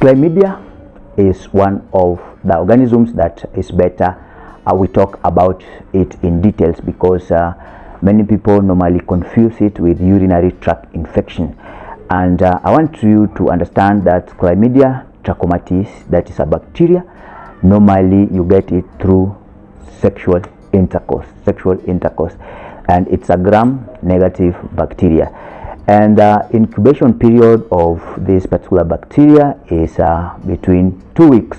Chlamydia is one of the organisms that is better we talk about it in details, because many people normally confuse it with urinary tract infection. And I want you to understand that Chlamydia trachomatis, that is a bacteria, normally you get it through sexual intercourse, and it's a gram-negative bacteria. And incubation period of this particular bacteria is between 2 weeks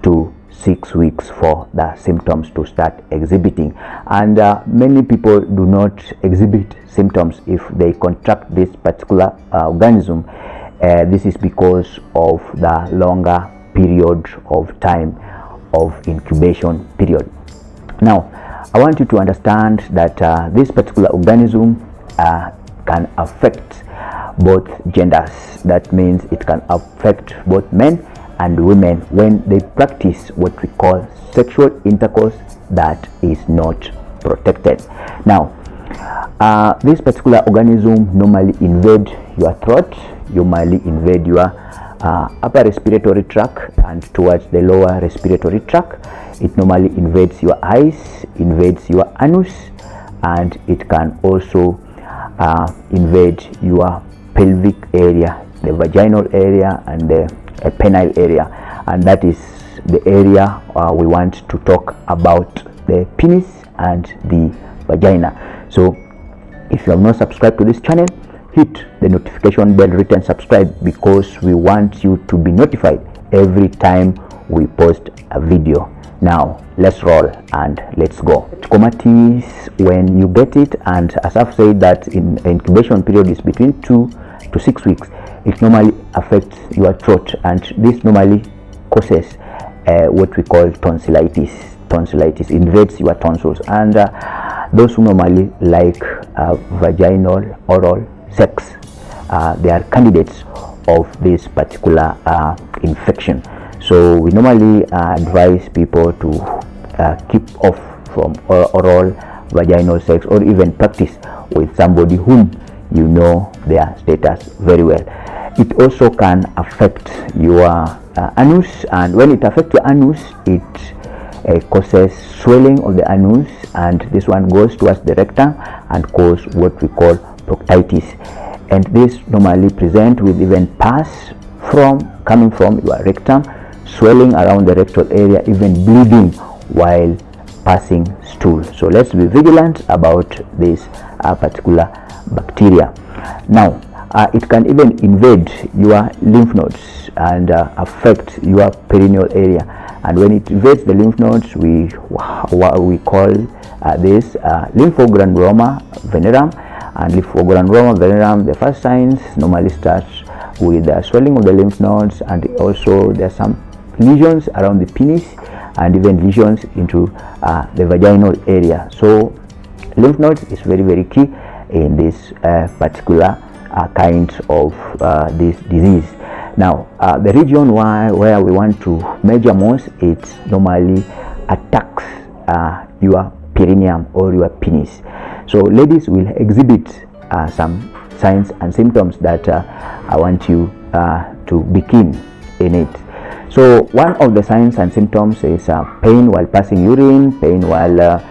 to 6 weeks for the symptoms to start exhibiting. And many people do not exhibit symptoms if they contract this particular organism. This is because of the longer period of time of incubation period. Now, I want you to understand that this particular organism can affect both genders. That means it can affect both men and women when they practice what we call sexual intercourse that is not protected. Now, this particular organism normally invade your throat, normally invade your upper respiratory tract and towards the lower respiratory tract. It normally invades your eyes, invades your anus, and it can also invade your pelvic area, the vaginal area, and the penile area. And that is the area we want to talk about, the penis and the vagina. So if you have not subscribed to this channel, hit the notification bell written subscribe, because we want you to be notified every time we post a video. Now let's roll and let's go. Trachomatis, when you get it, and as I've said that in incubation period is between 2 to 6 weeks, it normally affects your throat, and this normally causes what we call tonsillitis. Tonsillitis invades your tonsils, and those who normally like vaginal oral sex, they are candidates of this particular infection. So we normally advise people to keep off from oral vaginal sex, or even practice with somebody whom you know their status very well. It also can affect your anus, and when it affects your anus, it causes swelling of the anus, and this one goes towards the rectum and cause what we call proctitis. And this normally present with even pus coming from your rectum, swelling around the rectal area, even bleeding while passing stool. So let's be vigilant about this particular bacteria. Now, it can even invade your lymph nodes and affect your perineal area. And when it invades the lymph nodes, we call this lymphogranuloma venereum. And lymphogranuloma venereum, the first signs normally starts with the swelling of the lymph nodes, and also there are some lesions around the penis, and even lesions into the vaginal area. So lymph nodes is very, very key in this particular kind of this disease. Now, the region where we want to measure most, it normally attacks your perineum or your penis. So ladies will exhibit some signs and symptoms that I want you to be keen in it. So one of the signs and symptoms is pain while passing urine, pain while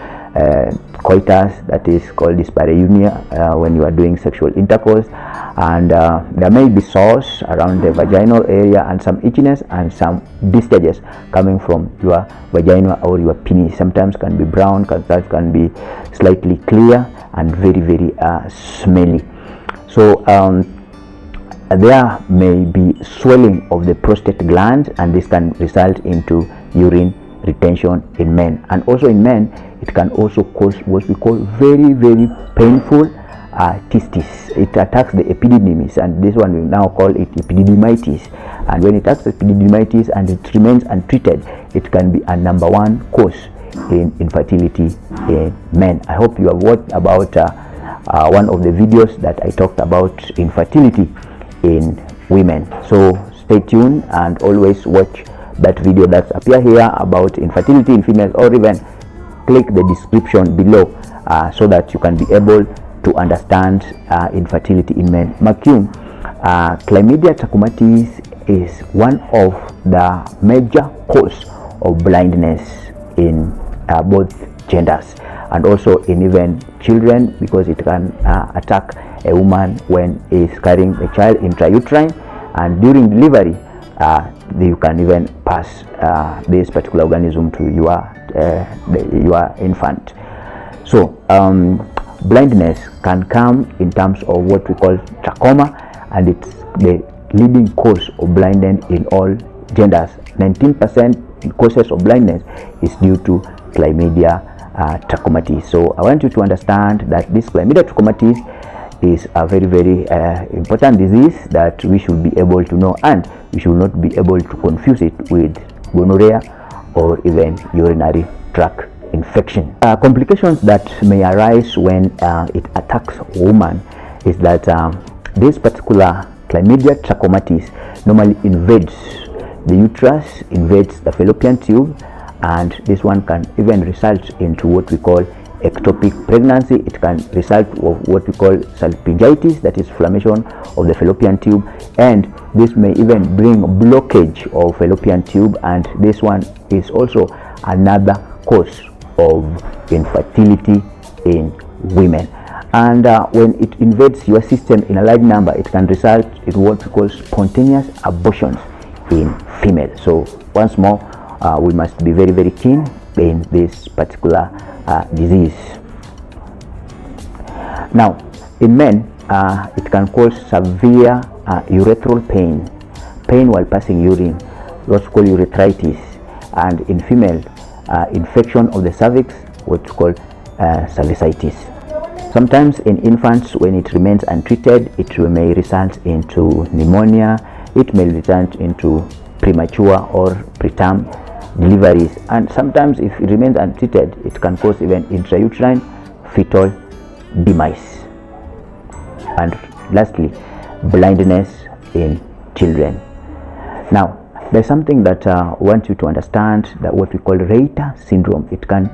coitus, that is called dyspareunia, when you are doing sexual intercourse, and there may be sores around the vaginal area, and some itchiness and some discharges coming from your vagina or your penis. Sometimes can be brown, sometimes can be slightly clear, and very, very smelly. So there may be swelling of the prostate gland, and this can result into urine retention in men. And also in men, it can also cause what we call very, very painful cystis. It attacks the epididymis, and this one we now call it epididymitis. And when it attacks epididymitis and it remains untreated, it can be a #1 cause in infertility in men. I hope you have watched about one of the videos that I talked about infertility in women. So stay tuned and always watch that video that appear here about infertility in females, or even click the description below so that you can be able to understand infertility in men. Chlamydia trachomatis is one of the major cause of blindness in both genders, and also in even children, because it can attack a woman when is carrying a child intrauterine, and during delivery you can even pass this particular organism to your infant. So blindness can come in terms of what we call trachoma, and it's the leading cause of blindness in all genders. 19% causes of blindness is due to Chlamydia trachomatis. So I want you to understand that this Chlamydia trachomatis is a very, very important disease that we should be able to know, and we should not be able to confuse it with gonorrhea or even urinary tract infection. Complications that may arise when it attacks a woman is that this particular Chlamydia trachomatis normally invades the uterus, invades the fallopian tube, and this one can even result into what we call ectopic pregnancy. It can result of what we call salpingitis, that is inflammation of the fallopian tube, and this may even bring blockage of fallopian tube, and this one is also another cause of infertility in women. And when it invades your system in a large number, it can result in what we call spontaneous abortions in female. So once more, we must be very, very keen in this particular disease. Now, in men, it can cause severe urethral pain while passing urine, what's called urethritis, and in female, infection of the cervix, what's called cervicitis. Sometimes in infants, when it remains untreated, it may result into pneumonia. It may result into premature or preterm deliveries, and sometimes if it remains untreated, it can cause even intrauterine fetal demise. And lastly, blindness in children. Now, there's something that I want you to understand, that what we call Reiter syndrome. It can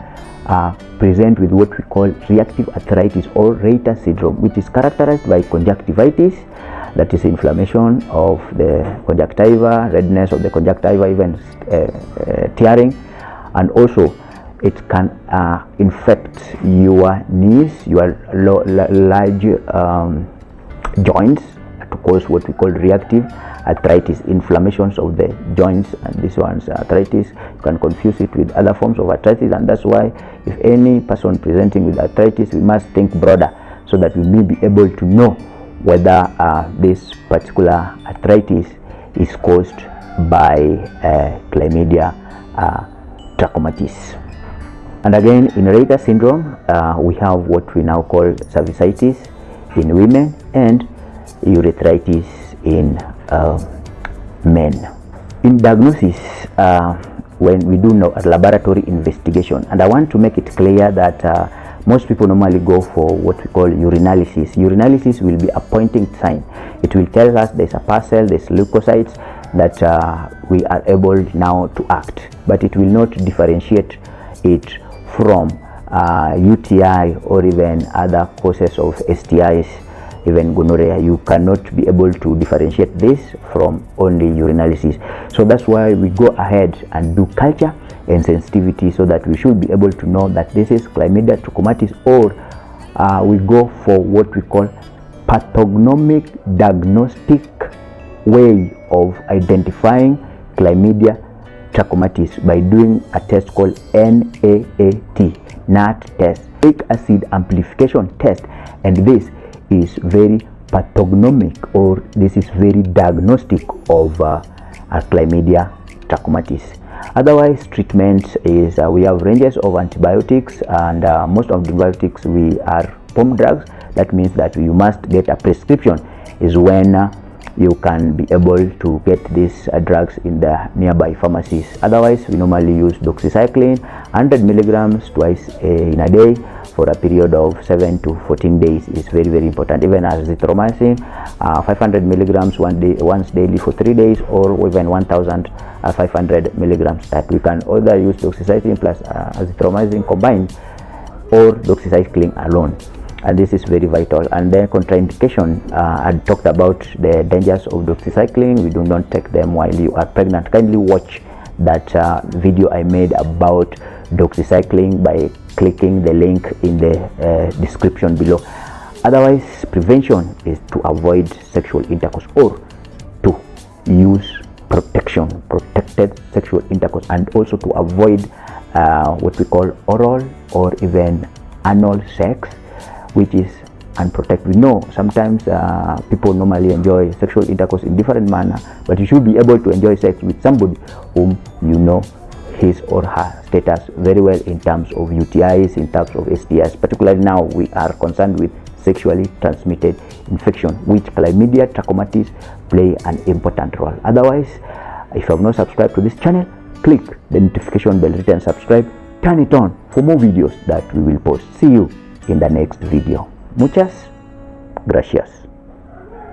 present with what we call reactive arthritis or Reiter syndrome, which is characterized by conjunctivitis, that is inflammation of the conjunctiva, redness of the conjunctiva, even tearing, and also it can infect your knees, your large joints, to cause what we call reactive arthritis, inflammations of the joints, and this one's arthritis. You can confuse it with other forms of arthritis, and that's why if any person presenting with arthritis, we must think broader so that we may be able to know whether this particular arthritis is caused by Chlamydia trachomatis. And again, in Reiter syndrome, we have what we now call cervicitis in women and urethritis in men. In diagnosis, when we do a laboratory investigation, and I want to make it clear that most people normally go for what we call urinalysis. Urinalysis will be a pointing sign. It will tell us there's a parcel, there's leukocytes, that we are able now to act, but it will not differentiate it from UTI or even other causes of STIs, even gonorrhea. You cannot be able to differentiate this from only urinalysis. So that's why we go ahead and do culture and sensitivity, so that we should be able to know that this is Chlamydia trachomatis, or we go for what we call pathognomic diagnostic way of identifying Chlamydia trachomatis by doing a test called NAAT test, nucleic acid amplification test, and this is very pathognomic, or this is very diagnostic of Chlamydia trachomatis. Otherwise, treatment is we have ranges of antibiotics, and most of the antibiotics we are home drugs. That means that you must get a prescription, is when you can be able to get these drugs in the nearby pharmacies. Otherwise, we normally use doxycycline 100 milligrams twice in a day for a period of 7 to 14 days is very, very important. Even azithromycin 500 milligrams once daily for 3 days, or even 1500 milligrams. That we can either use doxycycline plus azithromycin combined, or doxycycline alone. and this is very vital. And then contraindication, I talked about the dangers of doxycycline. We do not take them while you are pregnant. Kindly watch that video I made about doxycycline by clicking the link in the description below. Otherwise, prevention is to avoid sexual intercourse or to use protected sexual intercourse, and also to avoid what we call oral or even anal sex, which is unprotected. We know sometimes people normally enjoy sexual intercourse in different manner, but you should be able to enjoy sex with somebody whom you know his or her status very well in terms of UTIs, in terms of STIs. Particularly now we are concerned with sexually transmitted infection, which chlamydia, trachomatis play an important role. Otherwise, if you have not subscribed to this channel, click the notification bell written subscribe, turn it on for more videos that we will post. See you in the next video. Muchas gracias.